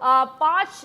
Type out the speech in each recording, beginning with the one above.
5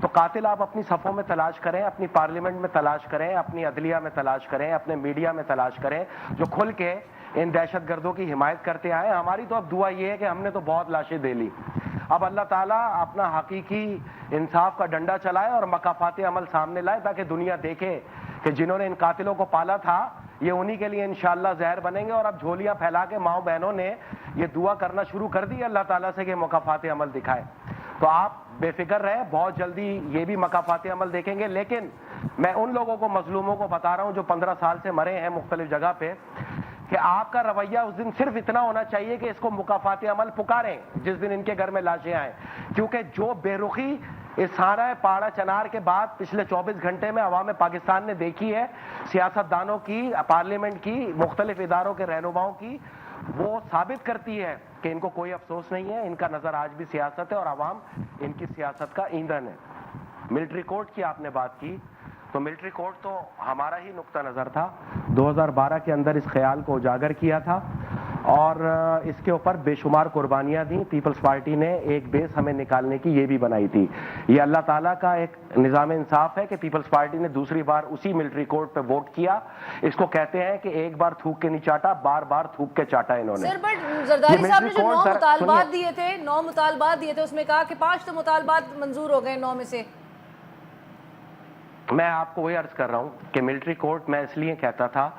تو قاتل آپ اپنی صفوں میں تلاش کریں, اپنی پارلیمنٹ میں تلاش کریں, اپنی عدلیہ میں تلاش کریں, اپنے میڈیا میں تلاش کریں, جو کھل کے ان دہشت گردوں کی حمایت کرتے آئے. ہماری تو اب دعا یہ ہے کہ ہم نے تو بہت لاشیں دے لی, اب اللہ تعالیٰ اپنا حقیقی انصاف کا ڈنڈا چلائے اور مکافات عمل سامنے لائے, تاکہ دنیا دیکھے کہ جنہوں نے ان قاتلوں کو پالا تھا یہ انہی کے لیے انشاءاللہ زہر بنیں گے. اور اب جھولیاں پھیلا کے ماؤں بہنوں نے یہ دعا کرنا شروع کر دی اللہ تعالیٰ سے کہ مکافات عمل دکھائے. تو آپ بے فکر رہیں, بہت جلدی یہ بھی مکافات عمل دیکھیں گے. لیکن میں ان لوگوں کو, مظلوموں کو بتا رہا ہوں جو 15 سال سے مرے ہیں مختلف جگہ پہ, کہ آپ کا رویہ اس دن صرف اتنا ہونا چاہیے کہ اس کو مکافات عمل پکاریں جس دن ان کے گھر میں لاشیں آئیں. کیونکہ جو بے رخی اس سانحہ پاڑا چنار کے بعد پچھلے 24 گھنٹے میں عوام پاکستان نے دیکھی ہے, سیاست دانوں کی, پارلیمنٹ کی, مختلف اداروں کے رہنماؤں کی, وہ ثابت کرتی ہے کہ ان کو کوئی افسوس نہیں ہے. ان کا نظر آج بھی سیاست ہے اور عوام ان کی سیاست کا ایندھن ہے. ملٹری کورٹ کی آپ نے بات کی, تو ملٹری کورٹ تو ہمارا ہی نقطہ نظر تھا. 2012 کے اندر اس خیال کو اجاگر کیا تھا اور اس کے اوپر بے شمار قربانیاں دیں. پیپلز پارٹی نے ایک بیس ہمیں نکالنے کی یہ بھی بنائی تھی. یہ اللہ تعالیٰ کا ایک نظام انصاف ہے کہ پیپلز پارٹی نے دوسری بار اسی ملٹری کورٹ پہ ووٹ کیا. اس کو کہتے ہیں کہ ایک بار تھوک کے نہیں چاٹا, بار بار تھوک کے چاٹا انہوں نے. سر بٹ زرداری صاحب نے جو 9 مطالبات دیے تھے, 9 مطالبات دیے تھے, اس میں کہا کہ 5 تو مطالبات منظور ہو گئے 9 میں سے. میں آپ کو وہی عرض کر رہا ہوں کہ ملٹری کورٹ میں اس لیے کہتا تھا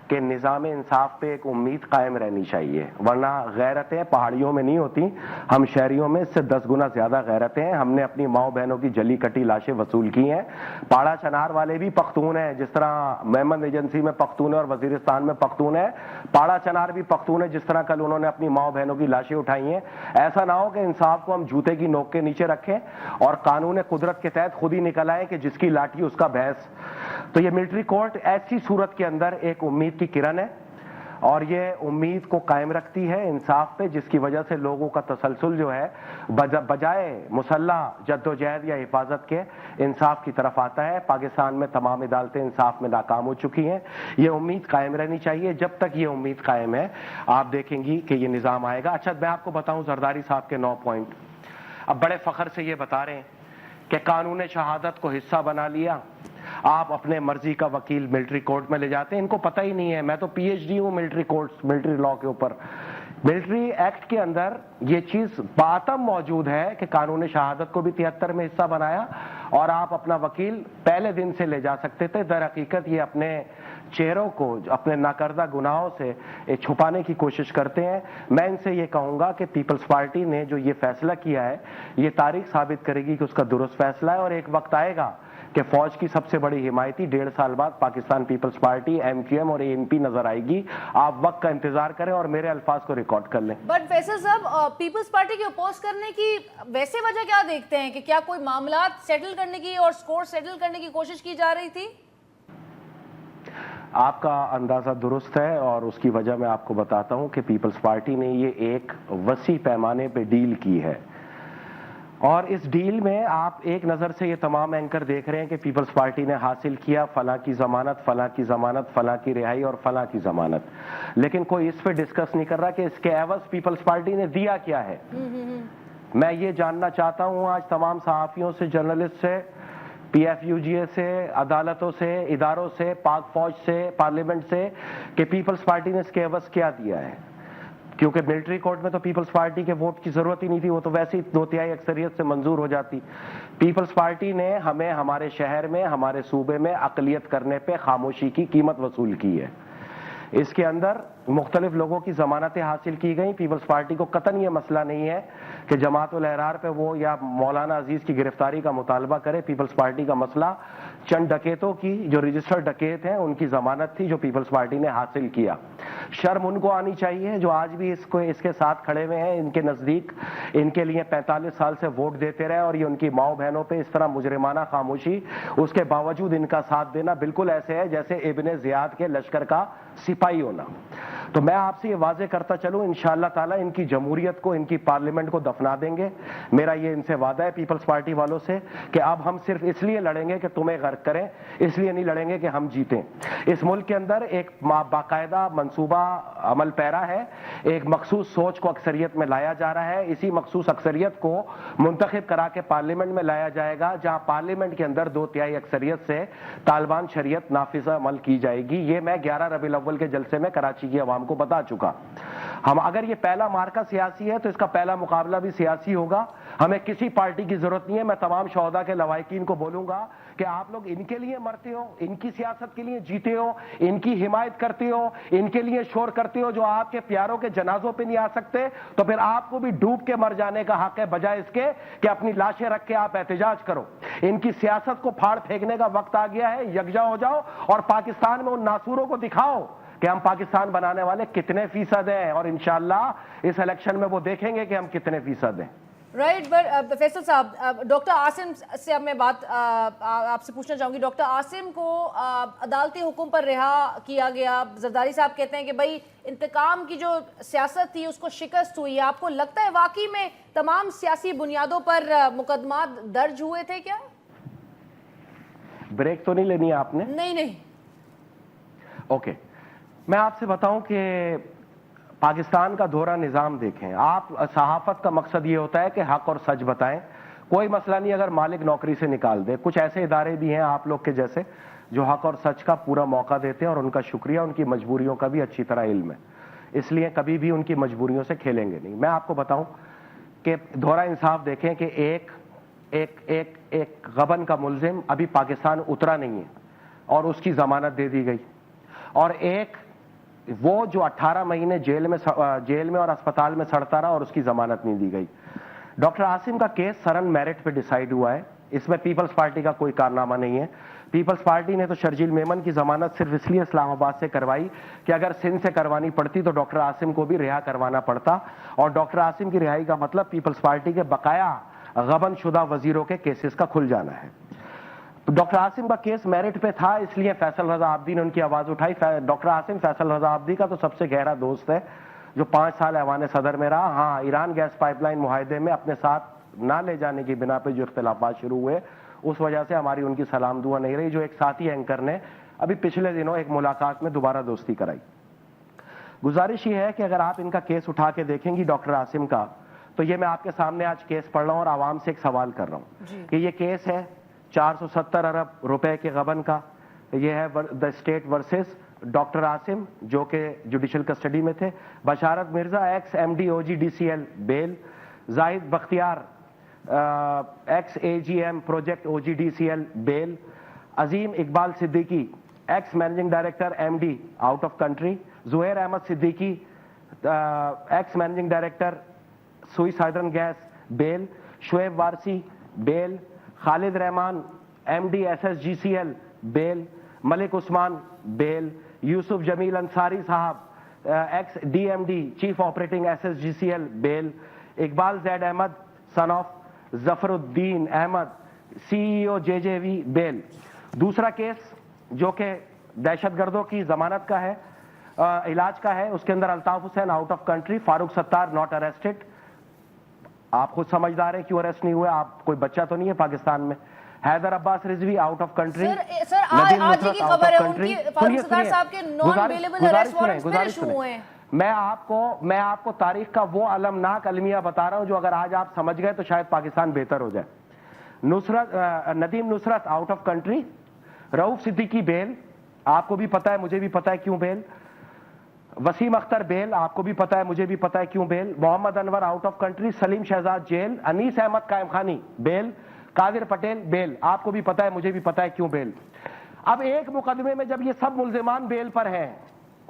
کہ نظام انصاف پہ ایک امید قائم رہنی چاہیے, ورنہ غیرتیں پہاڑیوں میں نہیں ہوتی, ہم شہریوں میں اس سے 10 گنا زیادہ غیرتیں ہیں. ہم نے اپنی ماؤں بہنوں کی جلی کٹی لاشیں وصول کی ہیں. پاڑا چنار والے بھی پختون ہیں, جس طرح میمن ایجنسی میں پختون ہے اور وزیرستان میں پختون ہے, پاڑا چنار بھی پختون ہے, جس طرح کل انہوں نے اپنی ماؤں بہنوں کی لاشیں اٹھائی ہیں. ایسا نہ ہو کہ انصاف کو ہم جوتے کی نوک کے نیچے رکھیں اور قانون قدرت کے تحت خود ہی نکل آئیں کہ جس کی لاٹھی اس کا بھینس. تو یہ ملٹری کورٹ ایسی صورت کے اندر ایک امید کی کرن ہے اور یہ امید کو قائم رکھتی ہے انصاف پہ, جس کی وجہ سے لوگوں کا تسلسل جو ہے بجائے مسلح جدوجہد یا حفاظت کے انصاف کی طرف آتا ہے. پاکستان میں تمام عدالتیں انصاف میں ناکام ہو چکی ہیں. یہ امید قائم رہنی چاہیے. جب تک یہ امید قائم ہے آپ دیکھیں گی کہ یہ نظام آئے گا. اچھا میں آپ کو بتاؤں زرداری صاحب کے 9 پوائنٹ. اب بڑے فخر سے یہ بتا رہے ہیں کہ قانون شہادت کو حصہ بنا لیا, آپ اپنے مرضی کا وکیل ملٹری کورٹ میں لے جاتے ہیں. ان کو پتہ ہی نہیں ہے, میں تو پی ایچ ڈی ہوں ملٹری کورٹ, ملٹری لا کے اوپر. ملٹری ایکٹ کے اندر یہ چیز باتم موجود ہے کہ قانون شہادت کو بھی 73 میں حصہ بنایا اور آپ اپنا وکیل پہلے دن سے لے جا سکتے تھے. در حقیقت یہ اپنے چہروں کو اپنے ناکردہ گناہوں سے چھپانے کی کوشش کرتے ہیں. میں ان سے یہ کہوں گا کہ پیپلز پارٹی نے جو یہ فیصلہ کیا ہے یہ تاریخ ثابت کرے گی کہ اس کا درست فیصلہ ہے, اور ایک وقت آئے گا کہ فوج کی سب سے بڑی حمایتی 1.5 سال بعد پاکستان پیپلز پارٹی, MQM اور ANP نظر آئے گی. آپ وقت کا انتظار کریں اور میرے الفاظ کو ریکارڈ کر لیں. بٹ فیصل صاحب, پیپلز پارٹی کو اپوز کرنے کی ویسے وجہ کیا دیکھتے ہیں, کہ کیا کوئی معاملات سیٹل کرنے کی اور سکور سیٹل کرنے کی کوشش کی جا رہی تھی؟ آپ کا اندازہ درست ہے اور اس کی وجہ میں آپ کو بتاتا ہوں کہ پیپلز پارٹی نے یہ ایک وسیع پیمانے پہ ڈیل کی ہے, اور اس ڈیل میں آپ ایک نظر سے یہ تمام اینکر دیکھ رہے ہیں کہ پیپلز پارٹی نے حاصل کیا فلاں کی ضمانت, فلاں کی ضمانت, فلاں کی رہائی اور فلاں کی ضمانت, لیکن کوئی اس پہ ڈسکس نہیں کر رہا کہ اس کے عوض پیپلز پارٹی نے دیا کیا ہے. میں یہ جاننا چاہتا ہوں آج تمام صحافیوں سے, جرنلسٹ سے, PFUGA سے, عدالتوں سے, اداروں سے, پاک فوج سے, پارلیمنٹ سے, کہ پیپلز پارٹی نے اس کے عوض کیا دیا ہے. کیونکہ ملٹری کورٹ میں تو پیپلز پارٹی کے ووٹ کی ضرورت ہی نہیں تھی, وہ تو ویسے ہی 2/3 اکثریت سے منظور ہو جاتی. پیپلز پارٹی نے ہمیں ہمارے شہر میں, ہمارے صوبے میں اقلیت کرنے پہ خاموشی کی قیمت وصول کی ہے. اس کے اندر مختلف لوگوں کی ضمانتیں حاصل کی گئیں. پیپلز پارٹی کو قطعاً یہ مسئلہ نہیں ہے کہ جماعت الاحرار پہ وہ یا مولانا عزیز کی گرفتاری کا مطالبہ کرے. پیپلز پارٹی کا مسئلہ چند ڈکیتوں کی, جو رجسٹرڈ ڈکیت ہیں, ان کی ضمانت تھی جو پیپلز پارٹی نے حاصل کیا. شرم ان کو آنی چاہیے جو آج بھی اس کے ساتھ کھڑے ہوئے ہیں, ان کے نزدیک, ان کے لیے 45 سال سے ووٹ دیتے رہے, اور یہ ان کی ماؤں بہنوں پہ اس طرح مجرمانہ خاموشی, اس کے باوجود ان کا ساتھ دینا بالکل ایسے ہے جیسے ابن زیاد کے لشکر کا سپاہی ہونا. تو میں آپ سے یہ واضح کرتا چلوں انشاءاللہ تعالیٰ ان کی جمہوریت کو, ان کی پارلیمنٹ کو دفنا دیں گے. میرا یہ ان سے وعدہ ہے پیپلز پارٹی والوں سے کہ اب ہم صرف اس لیے لڑیں گے کہ تمہیں غرق کریں, اس لیے نہیں لڑیں گے کہ ہم جیتیں. اس ملک کے اندر ایک باقاعدہ منصوبہ عمل پیرا ہے, ایک مخصوص سوچ کو اکثریت میں لایا جا رہا ہے. اسی مخصوص اکثریت کو منتخب کرا کے پارلیمنٹ میں لایا جائے گا, جہاں پارلیمنٹ کے اندر 2/3 اکثریت سے طالبان شریعت نافذ عمل کی جائے گی. یہ میں 11 ربیع الاول کے جلسے میں کراچی کی عوام کو بتا چکا. ہم اگر یہ پہلا مارکا سیاسی ہے تو اس کا پہلا مقابلہ بھی سیاسی ہوگا. ہمیں کسی پارٹی کی ضرورت نہیں ہے. میں تمام شہداء کے لواحقین کو بولوں گا کہ آپ لوگ ان کے لیے مرتے ہو, ان کی سیاست کے لیے جیتے ہو, ان کی حمایت کرتے ہو, ان کے لیے شور کرتے ہو, جو آپ کے پیاروں کے جنازوں پہ نہیں آ سکتے, تو پھر آپ کو بھی ڈوب کے مر جانے کا حق ہے, بجائے اس کے کہ اپنی لاشیں رکھ کے آپ احتجاج کرو. ان کی سیاست کو پھاڑ پھینکنے کا وقت آ گیا ہے. یکجا ہو جاؤ اور پاکستان میں ان ناسوروں کو دکھاؤ کہ ہم پاکستان بنانے والے کتنے فیصد ہیں, اور انشاءاللہ اس الیکشن میں وہ دیکھیں گے کہ ہم کتنے فیصد ہیں. رائٹ. فیصل صاحب, ڈاکٹر عاصم سے اب میں بات آپ سے پوچھنا چاہوں گی. ڈاکٹر عاصم کو عدالتی حکم پر رہا کیا گیا. زرداری صاحب کہتے ہیں کہ بھائی انتقام کی جو سیاست تھی اس کو شکست ہوئی. آپ کو لگتا ہے واقعی میں تمام سیاسی بنیادوں پر مقدمات درج ہوئے تھے کیا؟ بریک تو نہیں لینی آپ نے؟ نہیں. اوکے, میں آپ سے بتاؤں کہ پاکستان کا دورہ نظام دیکھیں آپ. صحافت کا مقصد یہ ہوتا ہے کہ حق اور سچ بتائیں. کوئی مسئلہ نہیں اگر مالک نوکری سے نکال دے. کچھ ایسے ادارے بھی ہیں آپ لوگ کے جیسے جو حق اور سچ کا پورا موقع دیتے ہیں, اور ان کا شکریہ, ان کی مجبوریوں کا بھی اچھی طرح علم ہے, اس لیے کبھی بھی ان کی مجبوریوں سے کھیلیں گے نہیں. میں آپ کو بتاؤں کہ دورہ انصاف دیکھیں کہ ایک غبن کا ملزم ابھی پاکستان اترا نہیں ہے اور اس کی ضمانت دے دی گئی, اور ایک وہ جو 18 مہینے جیل میں اور اسپتال میں سڑتا رہا اور اس کی ضمانت نہیں دی گئی. ڈاکٹر عاصم کا کیس سرن میرٹ پہ ڈیسائیڈ ہوا ہے. اس میں پیپلز پارٹی کا کوئی کارنامہ نہیں ہے. پیپلز پارٹی نے تو شرجیل میمن کی ضمانت صرف اس لیے اسلام آباد سے کروائی کہ اگر سندھ سے کروانی پڑتی تو ڈاکٹر عاصم کو بھی رہا کروانا پڑتا, اور ڈاکٹر عاصم کی رہائی کا مطلب پیپلز پارٹی کے بقایا غبن شدہ وزیروں کے کیسز کا کھل جانا ہے. ڈاکٹر عاصم کا کیس میرٹ پہ تھا, اس لیے فیصل رضا عابدی نے ان کی آواز اٹھائی. ڈاکٹر عاصم فیصل رضا عابدی کا تو سب سے گہرا دوست ہے, جو 5 سال ایوان صدر میں رہا. ہاں, ایران گیس پائپ لائن معاہدے میں اپنے ساتھ نہ لے جانے کی بنا پہ جو اختلافات شروع ہوئے, اس وجہ سے ہماری ان کی سلام دعا نہیں رہی. جو ایک ساتھی اینکر نے ابھی پچھلے دنوں ایک ملاقات میں دوبارہ دوستی کرائی. گزارش یہ ہے کہ اگر آپ ان کا کیس اٹھا کے دیکھیں گی ڈاکٹر عاصم کا, تو یہ میں آپ کے سامنے آج کیس پڑھ رہا ہوں اور عوام سے ایک سوال کر رہا ہوں کہ یہ کیس ہے 470 ارب روپے کے غبن کا. یہ ہے the state versus doctor Asim جو کہ جوڈیشل کسٹڈی میں تھے. Basharat Mirza ex M D O G D C L bail. Zahid Bakhtiar ex A G M project O G D C L bail. Azeem Iqbal Siddiqui ex managing director M D out of country. Zaheer Ahmed Siddiqui ex managing director Sui southern gas bail. Shoaib Warsi bail. Khalid Rehman M D S S G C L bail. Malik Usman bail. Yousuf Jameel Ansari صاحب ex D M D chief operating S S G C L bail. Iqbal Zaid Ahmed son of Zafar Uddin Ahmed سی ای او جے جے وی بیل. دوسرا case جو کہ دہشت گردوں کی ضمانت کا ہے, علاج کا ہے, اس کے اندر Altaf Hussain out of country. Farooq Sattar not arrested. آپ خود سمجھدار ہیں کیوں اریسٹ نہیں ہوئے, آپ کوئی بچہ تو نہیں ہے پاکستان میں. حیدر عباس رضوی آؤٹ آف کنٹری. سر آج ہی کی خبر ہے ان کی فاروق ستار صاحب کے نان بیلیبل اریسٹ وارنٹس پہ ایشو ہوئے ہیں. میں آپ کو تاریخ کا وہ المناک المیہ بتا رہا ہوں جو اگر آج آپ سمجھ گئے تو شاید پاکستان بہتر ہو جائے. Nadeem Nusrat out of country. Rauf Siddiqui بیل, آپ کو بھی پتا ہے مجھے بھی پتا ہے کیوں بیل. وسیم اختر بیل, آپ کو بھی پتا ہے مجھے بھی پتا ہے کیوں bail. Muhammad Anwar out of country. Saleem Shahzad jail. Anis Ahmed Qaimkhani بیل. قادر پٹیل بیل, آپ کو بھی پتا ہے مجھے بھی پتا ہے کیوں بیل. اب ایک مقدمے میں جب یہ سب ملزمان بیل پر ہیں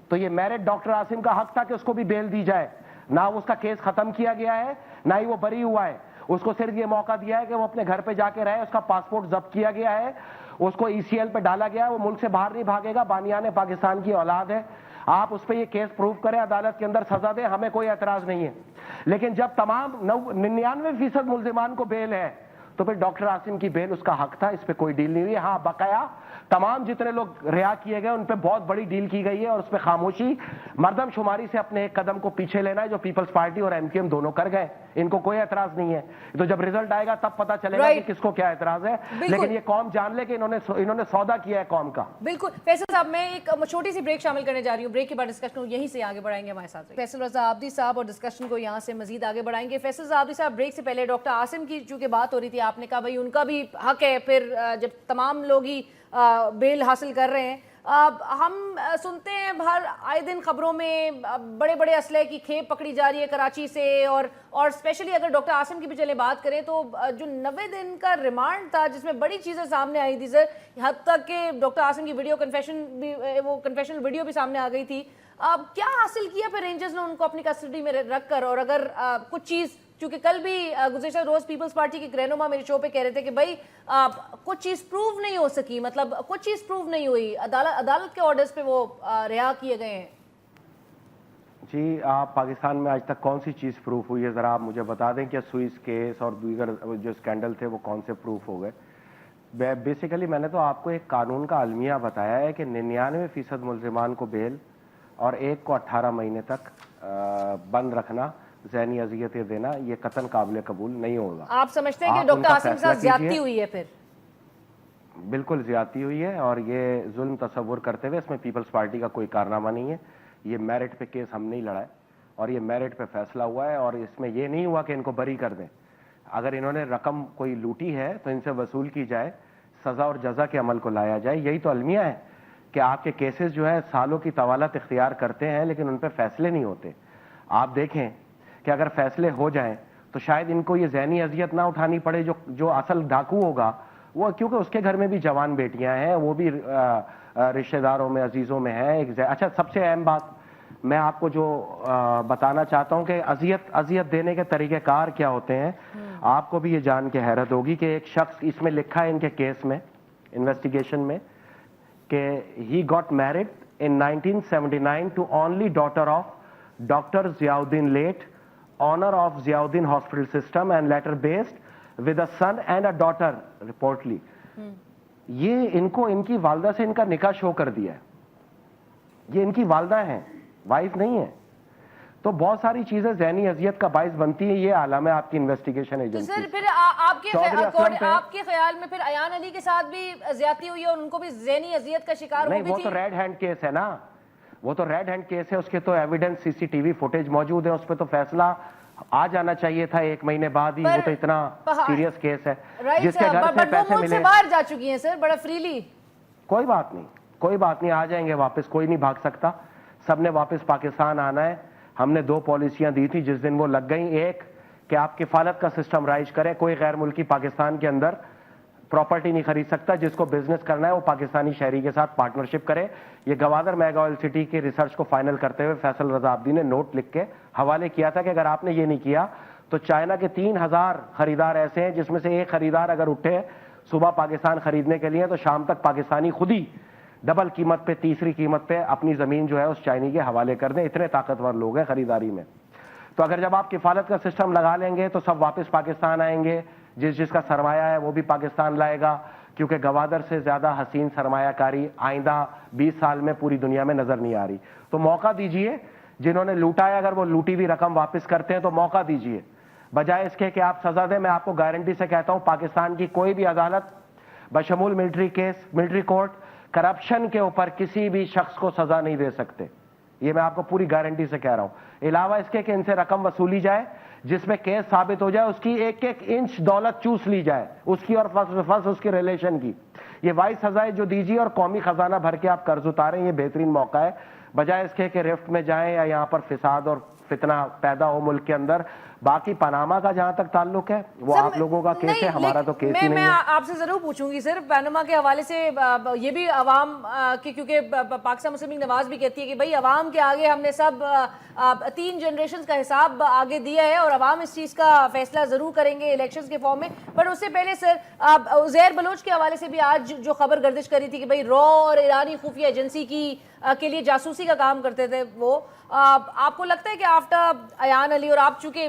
تو یہ میرٹ ڈاکٹر عاصم کا حق تھا کہ اس کو بھی بیل دی جائے. نہ اس کا کیس ختم کیا گیا ہے, نہ ہی وہ بری ہوا ہے. اس کو صرف یہ موقع دیا ہے کہ وہ اپنے گھر پہ جا کے رہے. اس کا پاسپورٹ ضبط کیا گیا ہے, اس کو ای سی ایل پہ ڈالا گیا ہے. وہ ملک سے باہر نہیں بھاگے گا, بانیان پاکستان کی اولاد ہے. آپ اس پہ یہ کیس پروو کریں, عدالت کے اندر سزا دیں, ہمیں کوئی اعتراض نہیں ہے. لیکن جب تمام 99% ملزمان کو بیل ہے تو پھر ڈاکٹر عاصم کی بیل اس کا حق تھا, اس پہ کوئی ڈیل نہیں ہوئی. ہاں بقایا تمام جتنے لوگ رہا کیے گئے ان پہ بہت بڑی ڈیل کی گئی ہے, اور اس پہ خاموشی مردم شماری سے اپنے ایک قدم کو پیچھے لینا ہے, جو پیپلز پارٹی اور ایم کیو ایم دونوں کر گئے. ان کو کوئی اعتراض نہیں ہے, تو جب رزلٹ آئے گا تب پتہ چلے گا کہ کس کو کیا اعتراض ہے. لیکن یہ قوم جان لے کہ انہوں نے سودا کیا ہے قوم کا. بالکل. فیصل صاحب میں ایک چھوٹی سی بریک شامل کرنے جا رہی ہوں, بریک کے بعد ڈسکشن کو یہیں سے آگے بڑھائیں گے ہمارے ساتھ فیصل رضا عابدی صاحب, اور ڈسکشن کو یہاں سے مزید آگے بڑھائیں گے. فیصل رضا عابدی صاحب, بریک سے پہلے ڈاکٹر عاصم کی چونکہ بات ہو رہی تھی, آپ نے کہا بھائی ان کا بھی حق ہے, پھر جب تمام لوگ ہی بیل حاصل کر رہے ہیں. ہم سنتے ہیں ہر آئے دن خبروں میں بڑے بڑے اسلحے کی کھیپ پکڑی جا رہی ہے کراچی سے, اور اسپیشلی اگر ڈاکٹر عاصم کی بھی چلے بات کریں تو جو 90 دن کا ریمانڈ تھا جس میں بڑی چیزیں سامنے آئی تھی سر, حد تک کہ ڈاکٹر عاصم کی ویڈیو کنفیشن بھی, وہ کنفیشنل ویڈیو بھی سامنے آ گئی تھی. کیا حاصل کیا پھر رینجرز نے ان کو اپنی کسٹڈی میں رکھ کر, اور اگر کچھ چیز, چونکہ کل بھی گزشتہ روز پیپلز پارٹی کے رہنما میرے شو پہ کہہ رہے تھے کہ بھائی کچھ چیز پروو نہیں ہو سکی, مطلب کچھ چیز پروو نہیں ہوئی, عدالت کے آرڈرز پہ وہ رہا کیے گئے ہیں. جی, آپ پاکستان میں آج تک کون سی چیز پروف ہوئی ہے ذرا آپ مجھے بتا دیں کہ سوئس کیس اور دیگر جو اسکینڈل تھے وہ کون سے پروف ہو گئے. بیسیکلی میں نے تو آپ کو ایک قانون کا المیہ بتایا ہے کہ 99% ملزمان کو بیل اور ایک کو 18 مہینے تک بند رکھنا, ذہنی اذیتیں دینا, یہ قطعاً قابل قبول نہیں ہوگا. آپ سمجھتے ہیں کہ ڈاکٹر عاصم کے ساتھ زیادتی ہوئی ہے؟ پھر بالکل زیادتی ہوئی ہے, اور یہ ظلم تصور کرتے ہوئے اس میں پیپلز پارٹی کا کوئی کارنامہ نہیں ہے. یہ میرٹ پہ کیس ہم نہیں لڑائے, اور یہ میرٹ پہ فیصلہ ہوا ہے, اور اس میں یہ نہیں ہوا کہ ان کو بری کر دیں. اگر انہوں نے رقم کوئی لوٹی ہے تو ان سے وصول کی جائے, سزا اور جزا کے عمل کو لایا جائے. یہی تو المیہ ہے کہ آپ کے کیسز جو ہے سالوں کی طوالت اختیار کرتے ہیں لیکن ان پہ فیصلے نہیں ہوتے. آپ دیکھیں کہ اگر فیصلے ہو جائیں تو شاید ان کو یہ ذہنی اذیت نہ اٹھانی پڑے جو اصل ڈاکو ہوگا وہ, کیونکہ اس کے گھر میں بھی جوان بیٹیاں ہیں, وہ بھی رشتہ داروں میں عزیزوں میں ہیں. اچھا, سب سے اہم بات میں آپ کو جو بتانا چاہتا ہوں کہ اذیت دینے کے طریقہ کار کیا ہوتے ہیں. آپ کو بھی یہ جان کے حیرت ہوگی کہ ایک شخص, اس میں لکھا ہے ان کے کیس میں, انویسٹیگیشن میں, کہ he got married in 1979 to only daughter of Dr. Ziauddin Late, owner of Ziauddin Hospital System, and later based with a son and a daughter reportedly. یہ ان کو ان کی والدہ سے ان کا نکاح شو کر دیا ہے. یہ ان کی والدہ ہیں, وائف نہیں ہے. تو بہت ساری چیزیں ذہنی اذیت کا باعث بنتی ہیں. یہ عالم ہے آپ کی انویسٹیگیشن ایجنسی. سر پھر آپ کے خیال میں پھر ایان علی کے ساتھ بھی زیادتی ہوئی اور ان کو بھی ذہنی اذیت کا شکار ہوئی تھی؟ نہیں, وہ تو ریڈ ہینڈ کیس ہے نا, وہ تو ریڈ ہینڈ کیس ہے. اس کے تو ایویڈنس سی سی ٹی وی فوٹیج موجود ہے, اس پہ تو فیصلہ آ جانا چاہیے تھا 1 مہینے بعد ہی. وہ تو اتنا سیریس کیس ہے جس کے گھر سے پیسے ملے. باہر جا چکی ہیں سر بڑا فریلی. کوئی بات نہیں, کوئی بات نہیں, آ جائیں گے واپس, کوئی نہیں بھاگ سکتا. سب نے واپس پاکستان آنا ہے. ہم نے 2 پالیسیاں دی تھی, جس دن وہ لگ گئیں. ایک کہ آپ کفالت کا سسٹم رائج کریں, کوئی غیر ملکی پاکستان کے اندر پراپرٹی نہیں خرید سکتا. جس کو بزنس کرنا ہے وہ پاکستانی شہری کے ساتھ پارٹنرشپ کرے. یہ گوادر میگا آئل سٹی کی ریسرچ کو فائنل کرتے ہوئے فیصل رضا عابدی نے نوٹ لکھ کے حوالے کیا تھا کہ اگر آپ نے یہ نہیں کیا تو چائنا کے 3000 خریدار ایسے ہیں جس میں سے ایک خریدار اگر اٹھے صبح پاکستان خریدنے کے لیے تو شام تک پاکستانی خود ہی ڈبل قیمت پہ, تیسری قیمت پہ اپنی زمین جو ہے اس چائنی کے حوالے کر دیں. اتنے طاقتور لوگ ہیں خریداری میں. تو اگر جب آپ کفالت کا سسٹم لگا لیں گے تو سب واپس پاکستان آئیں گے. جس کا سرمایہ ہے وہ بھی پاکستان لائے گا, کیونکہ گوادر سے زیادہ حسین سرمایہ کاری آئندہ 20 سال میں پوری دنیا میں نظر نہیں آ رہی. تو موقع دیجئے, جنہوں نے لوٹا ہے اگر وہ لوٹی ہوئی رقم واپس کرتے ہیں تو موقع دیجئے, بجائے اس کے کہ آپ سزا دیں. میں آپ کو گارنٹی سے کہتا ہوں پاکستان کی کوئی بھی عدالت بشمول military case, military court, corruption کے اوپر کسی بھی شخص کو سزا نہیں دے سکتے. یہ میں آپ کو پوری گارنٹی سے کہہ رہا ہوں. علاوہ اس کے کہ ان سے رقم وصولی جائے جس میں کیس ثابت ہو جائے, اس کی ایک انچ دولت چوس لی جائے, اس کی اور فس اس کی ریلیشن کی. یہ وائس سزائیں جو دیجیے اور قومی خزانہ بھر کے آپ قرض اتاریں, یہ بہترین موقع ہے, بجائے اس کے کہ رفٹ میں جائیں یا یہاں پر فساد اور فتنہ پیدا ہو ملک کے اندر. باقی پاناما کا جہاں تک تعلق ہے وہ آپ لوگوں کا کیس ہے, ہمارا تو کیس ہی نہیں ہے. میں آپ سے ضرور پوچھوں گی سر پاناما کے حوالے سے. یہ بھی عوام کی, کیونکہ پاکستان مسلم لیگ نواز بھی کہتی ہے کہ بھائی عوام کے آگے ہم نے سب 3 جنریشنز کا حساب آگے دیا ہے اور عوام اس چیز کا فیصلہ ضرور کریں گے الیکشنز کے فارم میں. پر اس سے پہلے سر عزیر بلوچ کے حوالے سے بھی آج جو خبر گردش کری تھی کہ بھائی را اور ایرانی خفیہ ایجنسی کے لیے جاسوسی کا کام کرتے تھے وہ, آپ کو لگتا ہے کہ آفٹر ایان علی, اور آپ چونکہ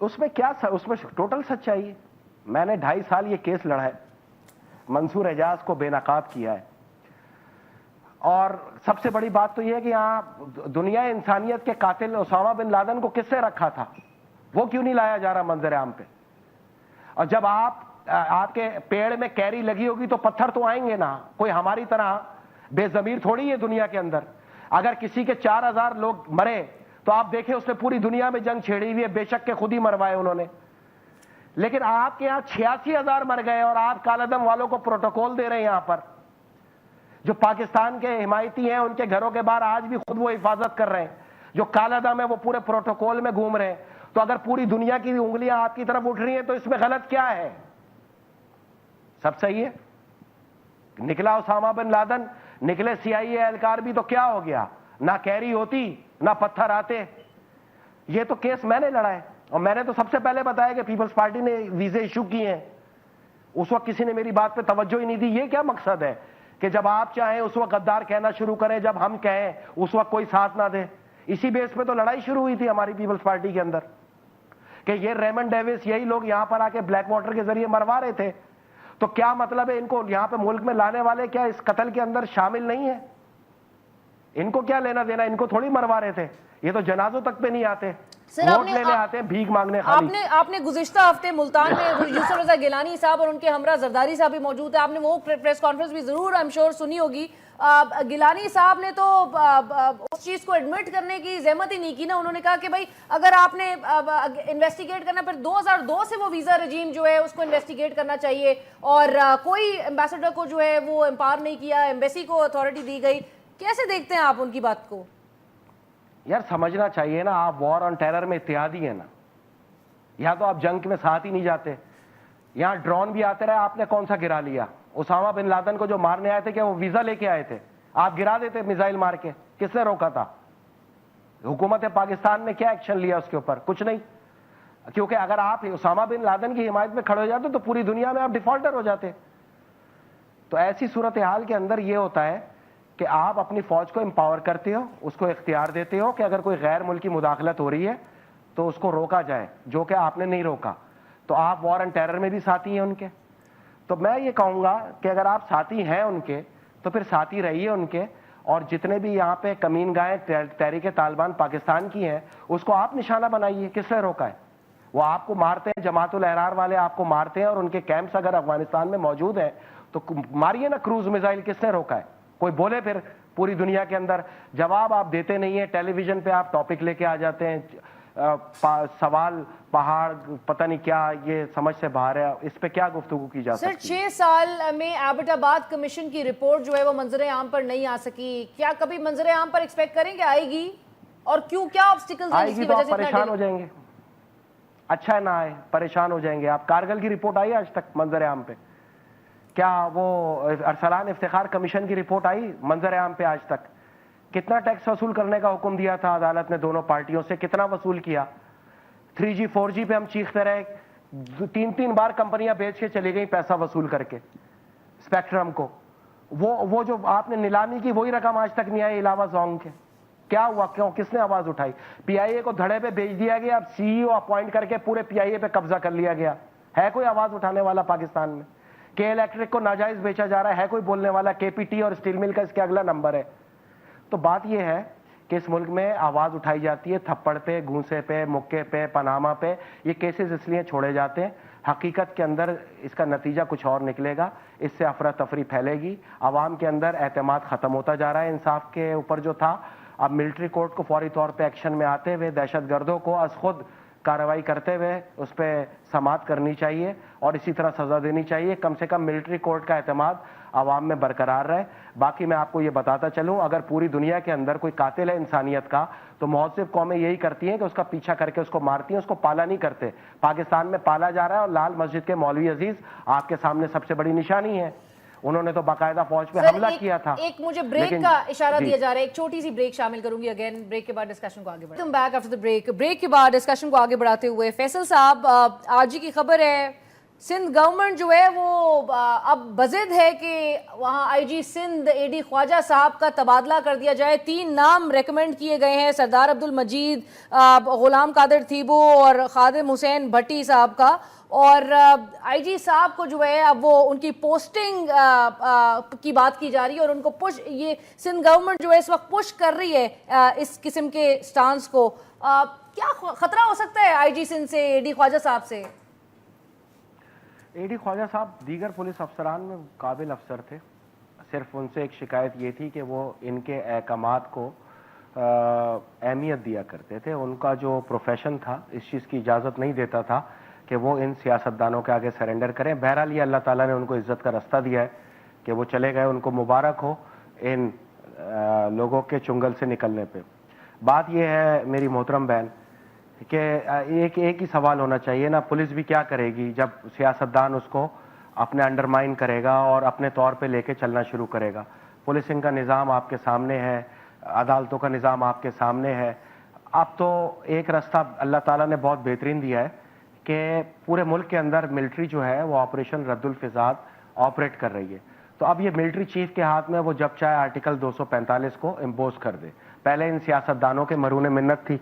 اس میں کیا اس میں ٹوٹل سچائی ہے. میں نے 2.5 سال یہ کیس لڑا ہے, منصور اعجاز کو بے نقاب کیا ہے, اور سب سے بڑی بات تو یہ ہے کہ یہاں دنیا انسانیت کے قاتل اسامہ بن لادن کو کس سے رکھا تھا, وہ کیوں نہیں لایا جا رہا منظر عام پہ. اور جب آپ کے پیڑ میں کیری لگی ہوگی تو پتھر تو آئیں گے نا, کوئی ہماری طرح بے ضمیر تھوڑی ہے دنیا کے اندر. اگر کسی کے 4,000 لوگ مرے تو آپ دیکھیں اس نے پوری دنیا میں جنگ چھیڑی ہوئی ہے, بے شک کے خود ہی مروائے انہوں نے. لیکن آپ کے یہاں 86,000 مر گئے اور آپ کالعدم والوں کو پروٹوکول دے رہے ہیں یہاں پر. جو پاکستان کے حمایتی ہیں ان کے گھروں کے باہر آج بھی خود وہ حفاظت کر رہے ہیں, جو کالعدم ہے وہ پورے پروٹوکول میں گھوم رہے ہیں. تو اگر پوری دنیا کی انگلیاں آپ کی طرف اٹھ رہی ہیں تو اس میں غلط کیا ہے؟ سب صحیح ہے. نکلا اسامہ بن لادن, نکلے CIA اہلکار بھی, تو کیا ہو گیا؟ نہ کیری ہوتی نہ پتھر آتے. یہ تو کیس میں نے لڑا ہے, اور میں نے تو سب سے پہلے بتایا کہ پیپلز پارٹی نے ویزے ایشو کیے ہیں. اس وقت کسی نے میری بات پہ توجہ ہی نہیں دی. یہ کیا مقصد ہے کہ جب آپ چاہیں اس وقت غدار کہنا شروع کریں, جب ہم کہیں اس وقت کوئی ساتھ نہ دے؟ اسی بیس پہ تو لڑائی شروع ہوئی تھی ہماری پیپلز پارٹی کے اندر کہ یہ ریمنڈ ڈیوس, یہی لوگ یہاں پر آ کے بلیک واٹر کے ذریعے مروا رہے تھے. تو کیا مطلب ہے ان کو یہاں پہ ملک میں لانے والے کیا اس قتل کے اندر شامل نہیں ہے؟ ان کو کیا لینا دینا؟ ان کو تھوڑی مروا رہے تھے. یہ تو جنازوں تک پہ نہیں آتے, ووٹ لینے آتے ہیں, بھیک مانگنے خالی. آپ نے گزشتہ ہفتے ملتان میں یوسف رضا گیلانی صاحب اور ان کے ہمراہ زرداری صاحب بھی موجود ہیں, آپ نے وہ پریس کانفرنس بھی ضرور I'm sure سنی ہوگی. گیلانی صاحب نے تو اس چیز کو ایڈمٹ کرنے کی زحمت ہی نہیں کی نا. انہوں نے کہا کہ بھائی اگر آپ نے انویسٹیگیٹ کرنا, پھر 2002 سے وہ ویزا رجیم جو ہے اس کو انویسٹیگیٹ کرنا چاہیے, اور کوئی ایمبیسڈر کو جو ہے وہ امپاور نہیں کیا, ایمبیسی کو اتھارٹی دی گئی. کیسے دیکھتے ہیں آپ ان کی بات کو؟ یار سمجھنا چاہیے نا, آپ وار آن ٹیرر میں اتحادی ہیں نا, یا تو آپ جنگ میں ساتھ ہی نہیں جاتے. یہاں ڈرون بھی آتے رہے, آپ نے کون سا گرا لیا؟ اسامہ بن لادن کو جو مارنے آئے تھے کیا وہ ویزا لے کے آئے تھے؟ آپ گرا دیتے میزائل مار کے. کس نے روکا تھا؟ حکومت پاکستان نے کیا ایکشن لیا اس کے اوپر؟ کچھ نہیں. کیونکہ اگر آپ اسامہ بن لادن کی حمایت میں کھڑے ہو جاتے تو پوری دنیا میں آپ ڈیفالٹر ہو جاتے. تو ایسی صورتحال کے اندر یہ ہوتا ہے کہ آپ اپنی فوج کو امپاور کرتے ہو, اس کو اختیار دیتے ہو کہ اگر کوئی غیر ملکی مداخلت ہو رہی ہے تو اس کو روکا جائے, جو کہ آپ نے نہیں روکا. تو آپ وار اینڈ ٹیرر میں بھی ساتھی ہیں ان کے. تو میں یہ کہوں گا کہ اگر آپ ساتھی ہیں ان کے تو پھر ساتھی رہیے ان کے, اور جتنے بھی یہاں پہ کمین گائیں تحریک طالبان پاکستان کی ہیں اس کو آپ نشانہ بنائیے. کس نے روکا ہے؟ وہ آپ کو مارتے ہیں, جماعت الاحرار والے آپ کو مارتے ہیں, اور ان کے کیمپس اگر افغانستان میں موجود ہیں تو ماریے نا کروز میزائل. کس نے روکا ہے؟ کوئی بولے پھر پوری دنیا کے اندر. جواب آپ دیتے نہیں ہیں, ٹیلی ویژن پہ آپ ٹاپک لے کے آ جاتے ہیں, سوال پہاڑ پتہ نہیں کیا, یہ سمجھ سے باہر ہے. اس پہ کیا گفتگو کی جا سکتی ہے؟ سر 6 سال میں ایبٹ آباد کمیشن کی رپورٹ جو ہے وہ منظر عام پر نہیں آ سکی. کیا کبھی منظر عام پر ایکسپیکٹ کریں کہ آئے گی, اور کیوں, کیا آبسٹیکلز ہیں آئے جس گی کی تو وجہ آپ سے پریشان ہو جائیں گے. اچھا ہے نہ آئے, پریشان ہو جائیں گے آپ. کارگل کی رپورٹ آئی آج تک منظر عام پہ؟ کیا وہ ارسلان افتخار کمیشن کی رپورٹ آئی منظر عام پہ آج تک؟ کتنا ٹیکس وصول کرنے کا حکم دیا تھا عدالت نے دونوں پارٹیوں سے, کتنا وصول کیا؟ 3G 4G پہ ہم چیختے رہے, 3 بار کمپنیاں بیچ کے چلی گئی پیسہ وصول کر کے اسپیکٹرم کو. وہ جو آپ نے نیلامی کی وہی رقم آج تک نہیں آئی علاوہ زونگ کے. کیا ہوا؟ کیوں؟ کس نے آواز اٹھائی؟ PIA کو دھڑے پہ بیچ دیا گیا, اب CEO اپوائنٹ کر کے پورے PIA پہ قبضہ کر لیا گیا. ہے کوئی آواز اٹھانے والا پاکستان میں؟ کے الیکٹرک کو ناجائز بیچا جا رہا ہے کوئی بولنے والا؟ KPT اور اسٹیل مل کا اس کے اگلا نمبر ہے. تو بات یہ ہے کہ اس ملک میں آواز اٹھائی جاتی ہے تھپڑ پہ, گھونسے پہ, مکے پہ, پاناما پہ. یہ کیسز اس لیے چھوڑے جاتے ہیں, حقیقت کے اندر اس کا نتیجہ کچھ اور نکلے گا. اس سے افراتفری پھیلے گی, عوام کے اندر اعتماد ختم ہوتا جا رہا ہے انصاف کے اوپر جو تھا. اب ملٹری کورٹ کو فوری طور پہ ایکشن میں آتے ہوئے دہشت گردوں کو از خود کارروائی کرتے ہوئے اس پہ سماعت کرنی چاہیے, اور اسی طرح سزا دینی چاہیے. کم سے کم ملٹری کورٹ کا اعتماد عوام میں برقرار رہے. باقی میں آپ کو یہ بتاتا چلوں, اگر پوری دنیا کے اندر کوئی قاتل ہے انسانیت کا تو مہذب قومیں یہی کرتی ہیں کہ اس کا پیچھا کر کے اس کو مارتی ہیں, اس کو پالا نہیں کرتے. پاکستان میں پالا جا رہا ہے, اور لال مسجد کے مولوی عزیز آپ کے سامنے سب سے بڑی نشانی ہے. انہوں نے تو باقاعدہ فوج پہ حملہ کیا تھا. ایک مجھے بریک کا اشارہ دیا جا رہا ہے, ایک چھوٹی سی بریک شامل کروں گی. اگین بریک کے بعد ڈسکشن کو آگے بڑھاتے ہیں. بیک آفٹر دی بریک کے بعد ڈسکشن کو آگے بڑھاتے ہوئے فیصل صاحب, آج کی خبر ہے سندھ گورنمنٹ جو ہے وہ اب بضد ہے کہ وہاں آئی جی سندھ اے ڈی خواجہ صاحب کا تبادلہ کر دیا جائے. 3 نام ریکمینڈ کیے گئے ہیں, سردار عبدالمجید, غلام قادر تھیبو اور خادم حسین بھٹی صاحب کا. اور آئی جی صاحب کو جو ہے اب وہ ان کی پوسٹنگ کی بات کی جا رہی ہے, اور ان کو پش, یہ سندھ گورنمنٹ جو ہے اس وقت پش کر رہی ہے اس قسم کے سٹانس کو. کیا خطرہ ہو سکتا ہے آئی جی سندھ سے, اے ڈی خواجہ صاحب سے؟ اے ڈی خواجہ صاحب دیگر پولیس افسران میں قابل افسر تھے. صرف ان سے ایک شکایت یہ تھی کہ وہ ان کے احکامات کو اہمیت دیا کرتے تھے. ان کا جو پروفیشن تھا اس چیز کی اجازت نہیں دیتا تھا کہ وہ ان سیاستدانوں کے آگے سرنڈر کریں. بہرحال یہ اللہ تعالیٰ نے ان کو عزت کا رستہ دیا ہے کہ وہ چلے گئے, ان کو مبارک ہو ان لوگوں کے چنگل سے نکلنے پہ. بات یہ ہے میری محترم بہن کہ ایک ہی سوال ہونا چاہیے نا, پولیس بھی کیا کرے گی جب سیاستدان اس کو اپنے انڈرمائن کرے گا اور اپنے طور پہ لے کے چلنا شروع کرے گا. پولیسنگ کا نظام آپ کے سامنے ہے, عدالتوں کا نظام آپ کے سامنے ہے. اب تو ایک رستہ اللہ تعالیٰ نے بہت بہترین دیا ہے کہ پورے ملک کے اندر ملٹری جو ہے وہ آپریشن رد الفساد آپریٹ کر رہی ہے. تو اب یہ ملٹری چیف کے ہاتھ میں وہ جب چاہے آرٹیکل 245 کو امپوز کر دے. پہلے ان سیاستدانوں کے مرہون منت تھی,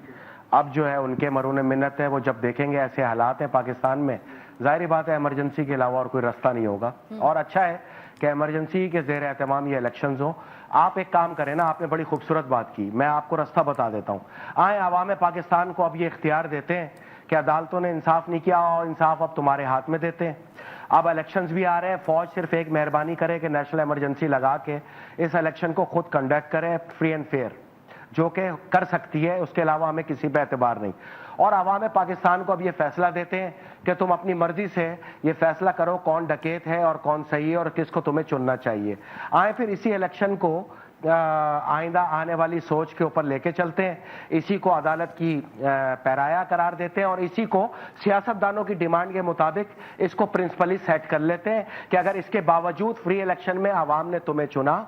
اب جو ہے ان کے مرہون منت ہے. وہ جب دیکھیں گے ایسے حالات ہیں پاکستان میں, ظاہری بات ہے ایمرجنسی کے علاوہ اور کوئی رستہ نہیں ہوگا. اور اچھا ہے کہ ایمرجنسی کے زیر اہتمام یہ الیکشنز ہوں. آپ ایک کام کریں نا, آپ نے بڑی خوبصورت بات کی, میں آپ کو رستہ بتا دیتا ہوں. آئیں عوام پاکستان کو اب یہ اختیار دیتے ہیں کہ عدالتوں نے انصاف نہیں کیا اور انصاف اب تمہارے ہاتھ میں دیتے ہیں. اب الیکشنز بھی آ رہے ہیں, فوج صرف ایک مہربانی کرے کہ نیشنل ایمرجنسی لگا کے اس الیکشن کو خود کنڈکٹ کرے فری اینڈ فیئر, جو کہ کر سکتی ہے, اس کے علاوہ ہمیں کسی پہ اعتبار نہیں. اور عوام پاکستان کو اب یہ فیصلہ دیتے ہیں کہ تم اپنی مرضی سے یہ فیصلہ کرو کون ڈکیت ہے اور کون صحیح ہے اور کس کو تمہیں چننا چاہیے. آئیں پھر اسی الیکشن کو آئندہ آنے والی سوچ کے اوپر لے کے چلتے ہیں, اسی کو عدالت کی پیرایا قرار دیتے ہیں اور اسی کو سیاستدانوں کی ڈیمانڈ کے مطابق اس کو پرنسپلی سیٹ کر لیتے ہیں کہ اگر اس کے باوجود فری الیکشن میں عوام نے تمہیں چنا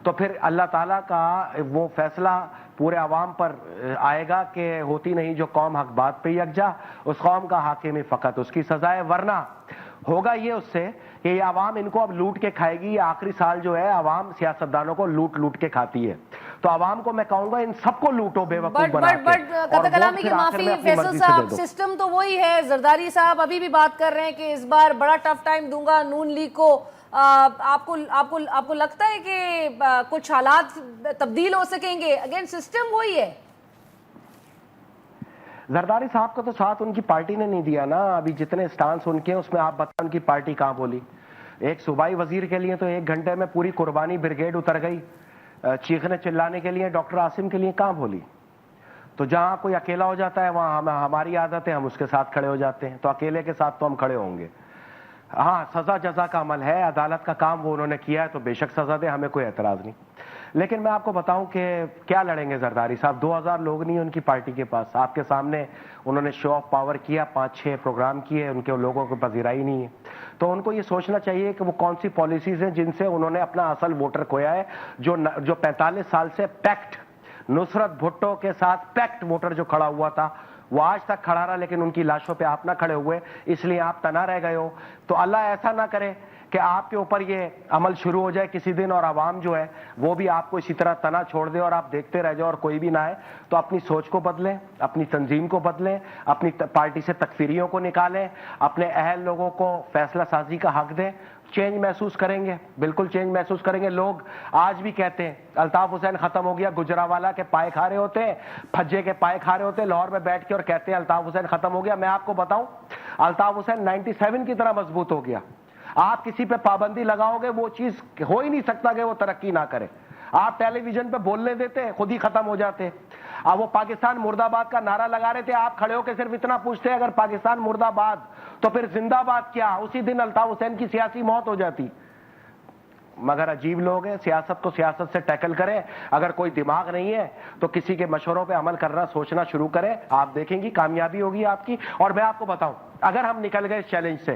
تو پھر اللہ تعالیٰ کا وہ فیصلہ پورے عوام پر آئے گا کہ ہوتی نہیں جو قوم حق بات پہ یکجا, اس قوم کا حاکم فقط اس کی سزا ہے. ورنہ ہوگا یہ اس سے کہ یہ عوام ان کو اب لوٹ کے کھائے گی. یہ آخری سال جو ہے عوام سیاستدانوں کو لوٹ کے کھاتی ہے. تو عوام کو میں کہوں گا ان سب کو لوٹو بے وقوف بنا کے, اور کلامی کی معافی فیصل صاحب, سسٹم تو وہی ہے. زرداری صاحب ابھی بھی بات کر رہے ہیں کہ اس بار بڑا ٹف ٹائم دوں گا نون لیگ کو. آپ کو لگتا ہے کہ کچھ حالات تبدیل ہو سکیں گے؟ اگین سسٹم وہی ہے. زرداری صاحب کا تو ساتھ ان کی پارٹی نے نہیں دیا نا. ابھی جتنے سٹانس ان کے اس میں آپ بتائیں ان کی پارٹی کہاں بولی. ایک صوبائی وزیر کے لیے تو 1 گھنٹے میں پوری قربانی بریگیڈ اتر گئی, چیخنے چلانے کے لیے ڈاکٹر عاصم کے لیے کہاں بولی. تو جہاں کوئی اکیلا ہو جاتا ہے وہاں ہماری عادت ہے ہم اس کے ساتھ کھڑے ہو جاتے ہیں. تو اکیلے کے ساتھ تو ہم کھڑے ہوں گے. ہاں سزا جزا کا عمل ہے, عدالت کا کام وہ انہوں نے کیا ہے تو بے شک سزا دے, ہمیں کوئی اعتراض نہیں. لیکن میں آپ کو بتاؤں کہ کیا لڑیں گے زرداری صاحب. 2000 لوگ نہیں ان کی پارٹی کے پاس. آپ کے سامنے انہوں نے شو آف پاور کیا, 5-6 پروگرام کیے, ان کے لوگوں کو پذیرائی نہیں ہے. تو ان کو یہ سوچنا چاہیے کہ وہ کون سی پالیسیز ہیں جن سے انہوں نے اپنا اصل ووٹر کھویا ہے, جو 45 سال سے پیکٹ نصرت بھٹو کے ساتھ پیکٹ ووٹر جو کھڑا ہوا تھا وہ آج تک کھڑا رہا, لیکن ان کی لاشوں پہ آپ نہ کھڑے ہوئے, اس لیے آپ تنا رہ گئے ہو. تو اللہ ایسا نہ کرے کہ آپ کے اوپر یہ عمل شروع ہو جائے کسی دن اور عوام جو ہے وہ بھی آپ کو اسی طرح تنا چھوڑ دے اور آپ دیکھتے رہ جاؤ اور کوئی بھی نہ آئے. تو اپنی سوچ کو بدلیں, اپنی تنظیم کو بدلیں, اپنی پارٹی سے تکفیریوں کو نکالیں, اپنے اہل لوگوں کو فیصلہ سازی کا حق دیں. چینج محسوس کریں گے, بالکل چینج محسوس کریں گے. لوگ آج بھی کہتے ہیں الطاف حسین ختم ہو گیا, گجرانوالہ کے پائے کھا رہے ہوتے ہیں, پھجے کے پائے کھا رہے ہوتے ہیں لاہور میں بیٹھ کے اور کہتے ہیں الطاف حسین ختم ہو گیا. میں آپ کو بتاؤں الطاف حسین 97 کی طرح مضبوط ہو گیا. آپ کسی پہ پابندی لگاؤ گے وہ چیز ہو ہی نہیں سکتا کہ وہ ترقی نہ کرے. آپ ٹیلی ویژن پہ بولنے دیتے خود ہی ختم ہو جاتے. اب وہ پاکستان مرد آباد کا نعرہ لگا رہے تھے, آپ کھڑے ہو کے صرف اتنا پوچھتے اگر پاکستان مرد آباد تو پھر زندہ باد کیا, اسی دن الطاف حسین کی سیاسی موت ہو جاتی. مگر عجیب لوگ ہیں, سیاست کو سیاست سے ٹیکل کریں. اگر کوئی دماغ نہیں ہے تو کسی کے مشوروں پہ عمل کرنا سوچنا شروع کریں, آپ دیکھیں گی کامیابی ہوگی آپ کی. اور میں آپ کو بتاؤں اگر ہم نکل گئے اس چیلنج سے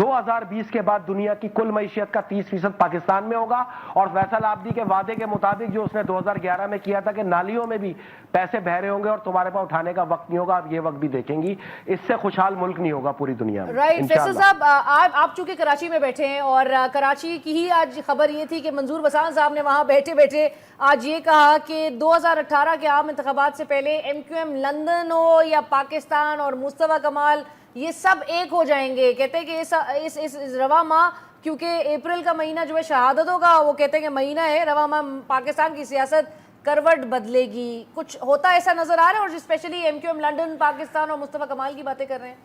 2020 کے بعد دنیا کی کل معیشت کا 30% پاکستان میں ہوگا, اور فیصل عابدی کے وعدے کے مطابق جو اس نے 2011 میں کیا تھا کہ نالیوں میں بھی پیسے بہ رہے ہوں گے اور تمہارے پاس اٹھانے کا وقت نہیں ہوگا, آپ یہ وقت بھی دیکھیں گی. اس سے خوشحال ملک نہیں ہوگا پوری دنیا میں. رائٹ فیصل صاحب, آپ چونکہ کراچی میں بیٹھے ہیں اور کراچی کی ہی آج خبر یہ تھی کہ منظور وسان صاحب نے وہاں بیٹھے بیٹھے آج یہ کہا کہ 2018 کے عام انتخابات سے پہلے ایم کیو ایم لندن ہو یا پاکستان اور مصطفیٰ کمال یہ سب ایک ہو جائیں گے. کہتے ہیں کہ اس رواں ماہ, کیونکہ اپریل کا مہینہ جو ہے شہادتوں کا, وہ کہتے ہیں کہ مہینہ ہے, رواں ماہ پاکستان کی سیاست کروٹ بدلے گی. کچھ ہوتا ایسا نظر آ رہا ہے, اور specially M Q M London, Pakistan اور مصطفیٰ کمال کی باتیں کر رہے ہیں.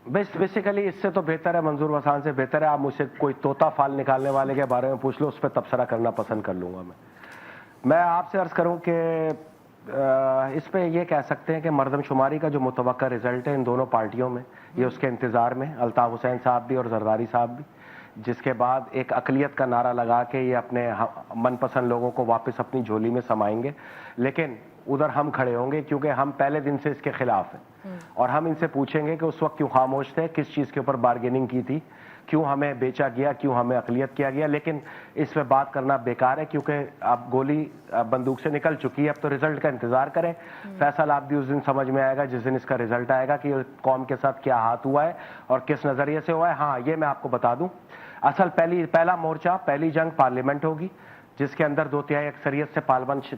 بیسیکلی اس سے تو بہتر ہے, منظور وسان سے بہتر ہے آپ مجھ سے کوئی طوطا فال نکالنے والے کے بارے میں پوچھ لو, اس پہ تبصرہ کرنا پسند کر لوں گا. میں آپ سے عرض کروں کہ اس پہ یہ کہہ سکتے ہیں کہ مردم شماری کا جو متوقع رزلٹ ہے ان دونوں پارٹیوں میں, یہ اس کے انتظار میں الطاف حسین صاحب بھی اور زرداری صاحب بھی, جس کے بعد ایک اقلیت کا نعرہ لگا کے یہ اپنے من پسند لوگوں کو واپس اپنی جھولی میں سمائیں گے. لیکن ادھر ہم کھڑے ہوں گے کیونکہ ہم پہلے دن سے اس کے خلاف ہیں, اور ہم ان سے پوچھیں گے کہ اس وقت کیوں خاموش تھے, کس چیز کے اوپر بارگیننگ کی تھی, کیوں ہمیں بیچا گیا, کیوں ہمیں اقلیت کیا گیا. لیکن اس پہ بات کرنا بیکار ہے کیونکہ اب گولی بندوق سے نکل چکی ہے, اب تو رزلٹ کا انتظار کریں. فیصل آپ بھی اس دن سمجھ میں آئے گا جس دن اس کا رزلٹ آئے گا کہ قوم کے ساتھ کیا ہاتھ ہوا ہے اور کس نظریے سے ہوا ہے. ہاں یہ میں آپ کو بتا دوں, اصل پہلا مورچہ, پہلی جنگ پارلیمنٹ ہوگی جس کے اندر 2/3 اکثریت سے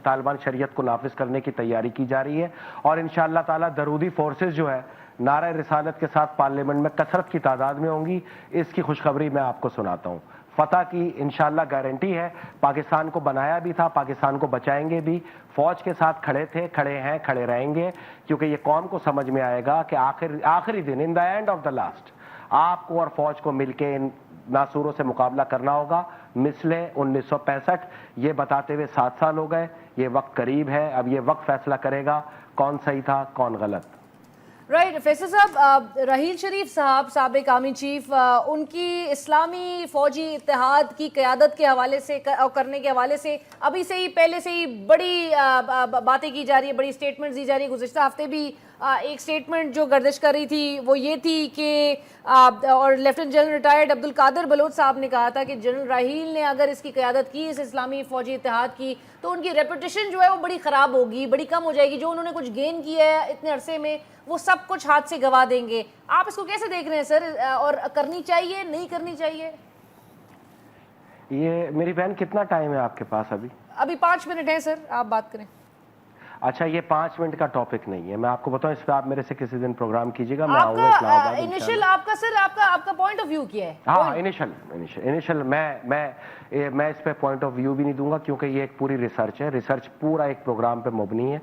طالبان شریعت کو نافذ کرنے کی تیاری کی جا رہی ہے, اور انشاءاللہ تعالی درودی فورسز جو ہے نعرہ رسالت کے ساتھ پارلیمنٹ میں کثرت کی تعداد میں ہوں گی. اس کی خوشخبری میں آپ کو سناتا ہوں. فتح کی انشاءاللہ گارنٹی ہے. پاکستان کو بنایا بھی تھا, پاکستان کو بچائیں گے بھی, فوج کے ساتھ کھڑے تھے, کھڑے ہیں, کھڑے رہیں گے, کیونکہ یہ قوم کو سمجھ میں آئے گا کہ آخری دن, in the end of the last, آپ کو اور فوج کو مل کے ان ناسوروں سے مقابلہ کرنا ہوگا. مثل 1965 یہ بتاتے ہوئے 7 سال ہو گئے. یہ وقت قریب ہے, اب یہ وقت فیصلہ کرے گا کون صحیح تھا کون غلط. رائٹ فیصل صاحب, راحیل شریف صاحب سابق آرمی چیف, ان کی اسلامی فوجی اتحاد کی قیادت کے حوالے سے اور کرنے کے حوالے سے ابھی سے ہی پہلے سے ہی بڑی باتیں کی جا رہی ہے, بڑی سٹیٹمنٹس دی جا رہی ہے. گزشتہ ہفتے بھی ایک سٹیٹمنٹ جو گردش کر رہی تھی وہ یہ تھی کہ اور لیفٹنٹ جنرل ریٹائرڈ عبد القادر بلوچ صاحب نے کہا تھا کہ جنرل راحیل نے اگر اس کی قیادت کی, اس اسلامی فوجی اتحاد کی, تو ان کی ریپوٹیشن جو ہے وہ بڑی خراب ہوگی, بڑی کم ہو جائے گی. جو انہوں نے کچھ گین کیا ہے اتنے عرصے میں وہ سب کچھ ہاتھ سے گوا دیں گے. آپ اس کو کیسے دیکھ رہے ہیں سر, اور کرنی چاہیے نہیں کرنی چاہیے؟ یہ میری بہن کتنا ٹائم ہے آپ کے پاس؟ ابھی 5 منٹ ہیں سر, آپ بات کریں. اچھا, یہ 5 منٹ کا ٹاپک نہیں ہے, میں آپ کو بتاؤں, اس پہ آپ میرے سے کسی دن پروگرام کیجیے گا. میں آؤں گا اسلام آباد. انیشل آپ کا سر, آپ کا پوائنٹ آف ویو کیا ہے؟ ہاں انیشل میں اس پہ پوائنٹ آف ویو بھی نہیں دوں گا کیونکہ یہ ایک پوری ریسرچ ہے. ریسرچ پورا ایک پروگرام پہ مبنی ہے.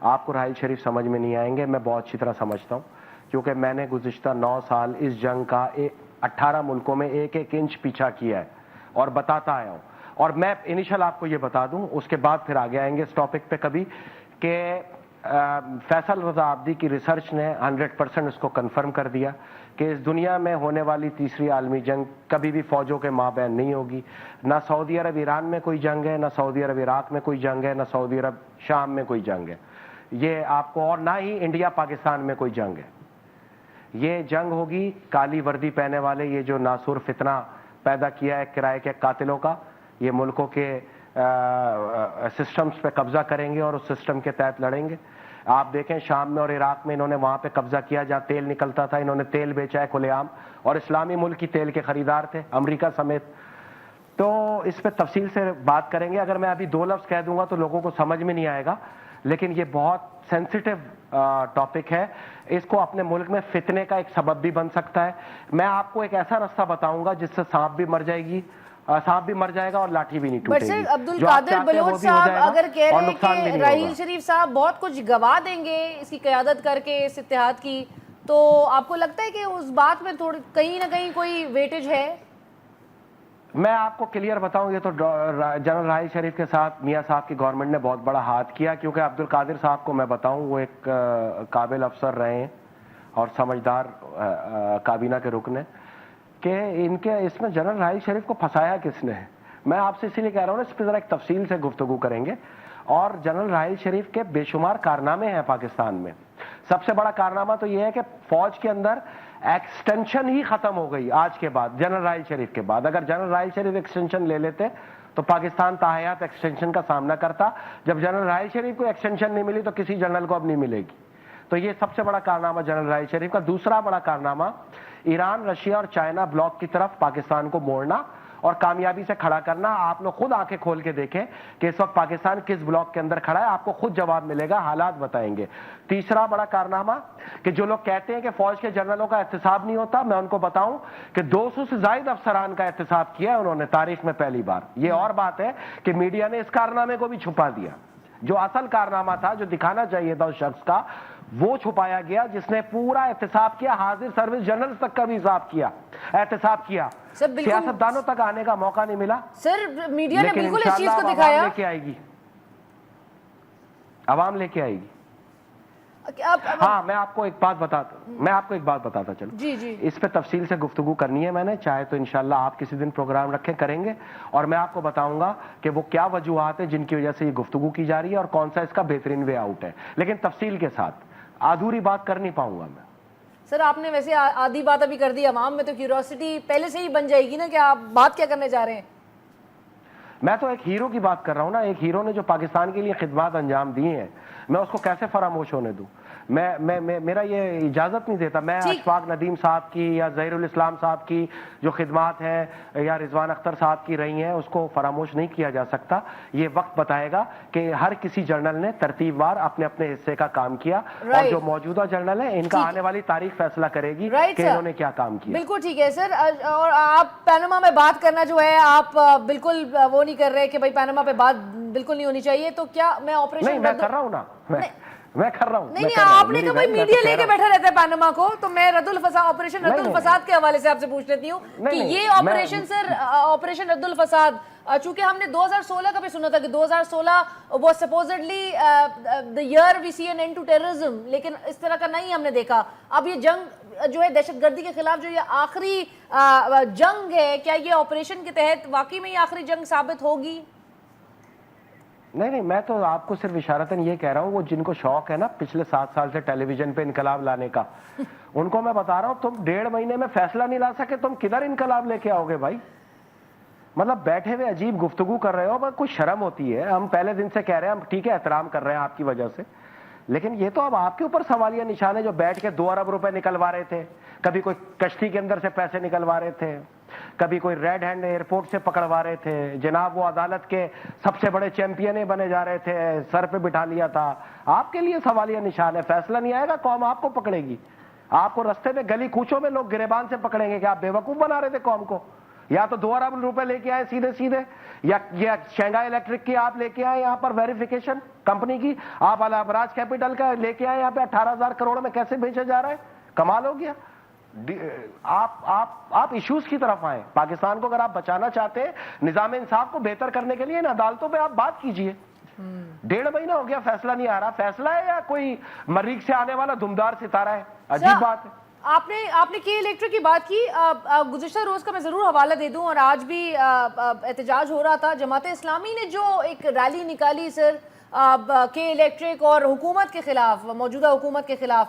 آپ کو راحیل شریف سمجھ میں نہیں آئیں گے, میں بہت اچھی طرح سمجھتا ہوں, کیونکہ میں نے گزشتہ 9 سال اس جنگ کا 18 ملکوں میں 1-1 انچ پیچھا کیا ہے اور بتاتا آیا ہوں. اور میں انیشل آپ کو یہ بتا دوں, اس کے بعد پھر آگے آئیں گے اس ٹاپک پہ کبھی, کہ فیصل رضا عابدی کی ریسرچ نے 100% اس کو کنفرم کر دیا کہ اس دنیا میں ہونے والی تیسری عالمی جنگ کبھی بھی فوجوں کے مابین نہیں ہوگی. نہ سعودی عرب ایران میں کوئی جنگ ہے, نہ سعودی عرب عراق میں کوئی جنگ ہے, نہ سعودی عرب شام میں کوئی جنگ ہے. یہ آپ کو, اور نہ ہی انڈیا پاکستان میں کوئی جنگ ہے. یہ جنگ ہوگی کالی وردی پہنے والے, یہ جو ناسور فتنہ پیدا کیا ہے کرائے کے قاتلوں کا, یہ ملکوں کے سسٹمز پہ قبضہ کریں گے اور اس سسٹم کے تحت لڑیں گے. آپ دیکھیں شام میں اور عراق میں انہوں نے وہاں پہ قبضہ کیا جہاں تیل نکلتا تھا, انہوں نے تیل بیچا ہے کھلے عام, اور اسلامی ملک کی تیل کے خریدار تھے امریکہ سمیت. تو اس پہ تفصیل سے بات کریں گے. اگر میں ابھی 2 لفظ کہہ دوں گا تو لوگوں کو سمجھ میں نہیں آئے گا, لیکن یہ بہت سینسیٹیو ٹاپک ہے. اس کو اپنے ملک میں فتنے کا ایک سبب بھی بن سکتا ہے. میں آپ کو ایک ایسا راستہ بتاؤں گا جس سے سانپ بھی مر جائے گی, سانپ بھی مر جائے گا اور لاٹھی بھی نہیں ٹوٹے گی. عبد القادر بلوچ صاحب اگر کہہ رہے ہیں کہ راحیل شریف صاحب بہت کچھ گوا دیں گے اس کی قیادت کر کے اس اتحاد کی, تو آپ کو لگتا ہے کہ اس بات میں تھوڑی کہیں نہ کہیں کوئی ویٹیج ہے؟ میں آپ کو کلیئر بتاؤں, یہ تو جنرل راحیل شریف کے ساتھ میاں صاحب کی گورنمنٹ نے بہت بڑا ہاتھ کیا, کیونکہ عبد القادر صاحب کو میں بتاؤں وہ ایک قابل افسر رہے ہیں اور سمجھدار کابینہ کے رکن ہیں, کہ ان کے اس میں جنرل راحیل شریف کو پھنسایا کس نے ہے. میں آپ سے اسی لیے کہہ رہا ہوں نا, اس پہ ذرا ایک تفصیل سے گفتگو کریں گے. اور جنرل راحیل شریف کے بے شمار کارنامے ہیں پاکستان میں. سب سے بڑا کارنامہ تو یہ ہے کہ فوج کے اندر ایکسٹینشن ہی ختم ہو گئی آج کے بعد، جنرل راحیل شریف کے بعد۔ اگر جنرل راحیل شریف ایکسٹینشن لے لیتے تو پاکستان تاحیات ایکسٹینشن کا سامنا کرتا۔ جب جنرل راحیل شریف کو ایکسٹینشن نہیں ملی تو کسی جنرل کو اب نہیں ملے گی۔ تو یہ سب سے بڑا کارنامہ جنرل راحیل شریف کا۔ دوسرا بڑا کارنامہ ایران، رشیا اور چائنا بلاک کی طرف پاکستان کو موڑنا اور کامیابی سے کھڑا کرنا۔ آپ لوگ خود آنکھیں کھول کے دیکھیں کہ اس وقت پاکستان کس بلاک کے اندر کھڑا ہے، آپ کو خود جواب ملے گا، حالات بتائیں گے۔ تیسرا بڑا کارنامہ کہ جو لوگ کہتے ہیں کہ فوج کے جنرلوں کا احتساب نہیں ہوتا، میں ان کو بتاؤں کہ 200 سے زائد افسران کا احتساب کیا ہے انہوں نے تاریخ میں پہلی بار۔ یہ اور بات ہے کہ میڈیا نے اس کارنامے کو بھی چھپا دیا۔ جو اصل کارنامہ تھا، جو دکھانا چاہیے تھا اس شخص کا، وہ چھپایا گیا جس نے پورا احتساب کیا، حاضر سروس جنرل تک کا بھی حساب کیا، احتساب کیا۔ سیاستدانوں تک آنے کا موقع نہیں ملا سر، میڈیا نے لیکن بالکل اس چیز کو انشاءاللہ دکھایا۔ عوام لے کے آئے گی، عوام لے کے آئے گی۔ ہاں میں آپ کو ایک بات بتاتا چلوں، جی جی اس پہ تفصیل سے گفتگو کرنی ہے میں نے، چاہے تو انشاءاللہ آپ کسی دن پروگرام رکھیں، کریں گے، اور میں آپ کو بتاؤں گا کہ وہ کیا وجوہات ہیں جن کی وجہ سے یہ گفتگو کی جا رہی ہے اور کون سا اس کا بہترین وے آؤٹ ہے، لیکن تفصیل کے ساتھ۔ ادھوری بات کر نہیں پاؤں گا میں۔ سر، آپ نے ویسے آدھی بات ابھی کر دی، عوام میں تو کیوریوسٹی پہلے سے ہی بن جائے گی نا کہ آپ بات کیا کرنے جا رہے ہیں۔ میں تو ایک ہیرو کی بات کر رہا ہوں نا، ایک ہیرو نے جو پاکستان کے لیے خدمات انجام دی ہیں، میں اس کو کیسے فراموش ہونے دوں؟ میرا یہ اجازت نہیں دیتا۔ میں اشفاق ندیم صاحب کی یا ظہیر الاسلام صاحب کی جو خدمات ہیں یا رضوان اختر صاحب کی رہی ہیں اس کو فراموش نہیں کیا جا سکتا۔ یہ وقت بتائے گا کہ ہر کسی جرنل نے ترتیب وار اپنے اپنے حصے کا کام کیا، اور جو موجودہ جرنل ہیں ان کا آنے والی تاریخ فیصلہ کرے گی کہ انہوں نے کیا کام کیا۔ بالکل ٹھیک ہے سر، اور آپ پیناما میں بات کرنا جو ہے آپ بالکل وہ نہیں کر رہے کہ بھائی پیناما پہ بات بالکل نہیں ہونی چاہیے، تو کیا میں آپریشن نہیں میں کر رہا ہوں نا، میں کر رہا ہوں۔ نہیں، آپ نے کہا میڈیا لے کے بیٹھا رہتا ہے پیناما کو، تو میں آپریشن رد الفساد کے حوالے سے آپ سے پوچھ لیتی ہوں کہ یہ آپریشن سر، آپریشن رد الفساد، چونکہ ہم نے 2016 کا بھی سنا تھا کہ 2016 وہ supposedly the year we see an end to terrorism، لیکن اس طرح کا نہیں ہم نے دیکھا۔ اب یہ جنگ جو ہے دہشت گردی کے خلاف جو یہ آخری جنگ ہے، کیا یہ آپریشن کے تحت واقعی میں یہ آخری جنگ ثابت ہوگی؟ نہیں، میں تو آپ کو صرف اشارتاً یہ کہہ رہا ہوں، وہ جن کو شوق ہے نا پچھلے 7 سال سے ٹیلی ویژن پہ انقلاب لانے کا، ان کو میں بتا رہا ہوں تم 1.5 مہینے میں فیصلہ نہیں لا سکے، تم کدھر انقلاب لے کے آؤ گے بھائی؟ مطلب بیٹھے ہوئے عجیب گفتگو کر رہے ہو، بس کچھ شرم ہوتی ہے۔ ہم پہلے دن سے کہہ رہے ہیں، ہم ٹھیک ہے احترام کر رہے ہیں آپ کی وجہ سے، لیکن یہ تو اب آپ کے اوپر سوالیہ نشان ہے۔ جو بیٹھ کے 2 ارب روپے نکلوا رہے تھے، کبھی کوئی کشتی کے اندر سے پیسے نکلوا رہے تھے، کبھی کوئی ریڈ ہینڈ ایئرپورٹ سے پکڑوا رہے تھے، جناب وہ عدالت کے سب سے بڑے چیمپئن بنے جا رہے تھے، سر پہ بٹھا لیا تھا۔ آپ کے لیے سوالیہ نشان ہے، فیصلہ نہیں آئے گا، قوم آپ کو پکڑے گی۔ آپ کو رستے میں گلی کوچوں میں لوگ گریبان سے پکڑیں گے کہ آپ بیوقوف بنا رہے تھے قوم کو۔ یا تو 2 ارب روپے لے کے آئے سیدھے، یا شنگھائی الیکٹرک کی آپ لے کے آئے یہاں پر ویریفیکیشن کمپنی کی، آپ ابراج کیپٹل کا لے کے آئے یہاں پہ 18,000 کروڑ میں کیسے بیچا جا رہا ہے؟ کمال ہو گیا۔ آپ ایشوز کی طرف آئیں۔ پاکستان کو اگر آپ بچانا چاہتے ہیں، نظام انصاف کو بہتر کرنے کے لیے ان عدالتوں پہ آپ بات کیجئے۔ 1.5 مہینہ ہو گیا فیصلہ نہیں آ رہا۔ فیصلہ ہے یا کوئی مریخ سے آنے والا دمدار ستارہ ہے؟ عجیب بات ہے۔ آپ نے کے الیکٹرک کی بات کی، گزشتہ روز کا میں ضرور حوالہ دے دوں، اور آج بھی احتجاج ہو رہا تھا۔ جماعت اسلامی نے جو ایک ریلی نکالی سر کے الیکٹرک اور حکومت کے خلاف، موجودہ حکومت کے خلاف،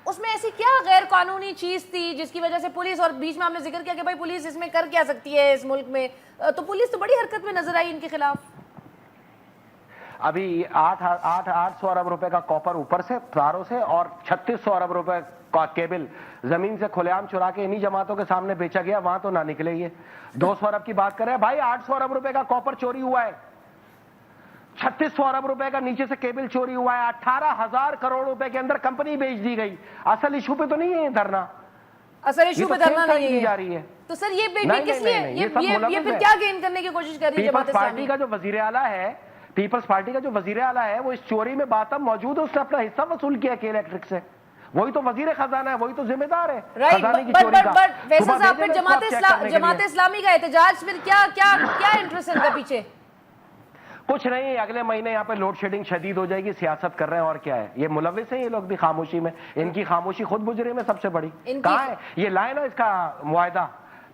اس میں ایسی کیا غیر قانونی چیز تھی جس کی وجہ سے پولیس، اور بیچ میں ہم نے ذکر کیا کہ بھائی پولیس اس میں کر کیا سکتی ہے اس ملک میں، تو پولیس تو بڑی حرکت میں نظر آئی ان کے خلاف۔ ابھی 800 ارب روپے کا کاپر اوپر سے تاروں سے اور 3600 ارب روپے کا کیبل زمین سے کھلے عام چرا کے انہی جماعتوں کے سامنے بیچا گیا، وہاں تو نہ نکلے۔ یہ 200 ارب کی بات کر رہے ہیں بھائی، 800 ارب روپے کا کاپر چوری ہوا ہے، 3600 ارب روپے کا نیچے سے کیبل چوری ہوا ہے، 18,000 کروڑ روپے کے اندر کمپنی بیچ دی گئی۔ اصل ایشو پہ تو نہیں ہے دھرنا، اصل ایشو پہ دھرنا نہیں جا رہی ہے۔ تو سر یہ کس لیے، یہ پھر کیا گین کرنے کی کوشش کر رہی ہے جماعت اسلامی؟ پارٹی کا جو وزیر اعلیٰ ہے، پیپلز پارٹی کا جو وزیر اعلیٰ ہے، وہ اس چوری میں باتم موجود ہے، اس نے اپنا حصہ وصول کیا کے الیکٹرک سے، وہی تو وزیر خزانہ ہے، وہی تو ذمہ دار ہے خزانے کی چوری کا۔ بٹ فیصل صاحب، پھر جماعت اسلامی کا احتجاج، پھر کیا انٹرسٹ ہے ان کا پیچھے؟ کچھ نہیں، اگلے مہینے یہاں پہ لوڈ شیڈنگ شدید ہو جائے گی، سیاست کر رہے ہیں اور کیا ہے۔ یہ ملوث ہیں یہ لوگ بھی خاموشی میں، ان کی خاموشی خود مجرم ہے سب سے بڑی۔ کہاں ہے یہ؟ لائے نا اس کا معاہدہ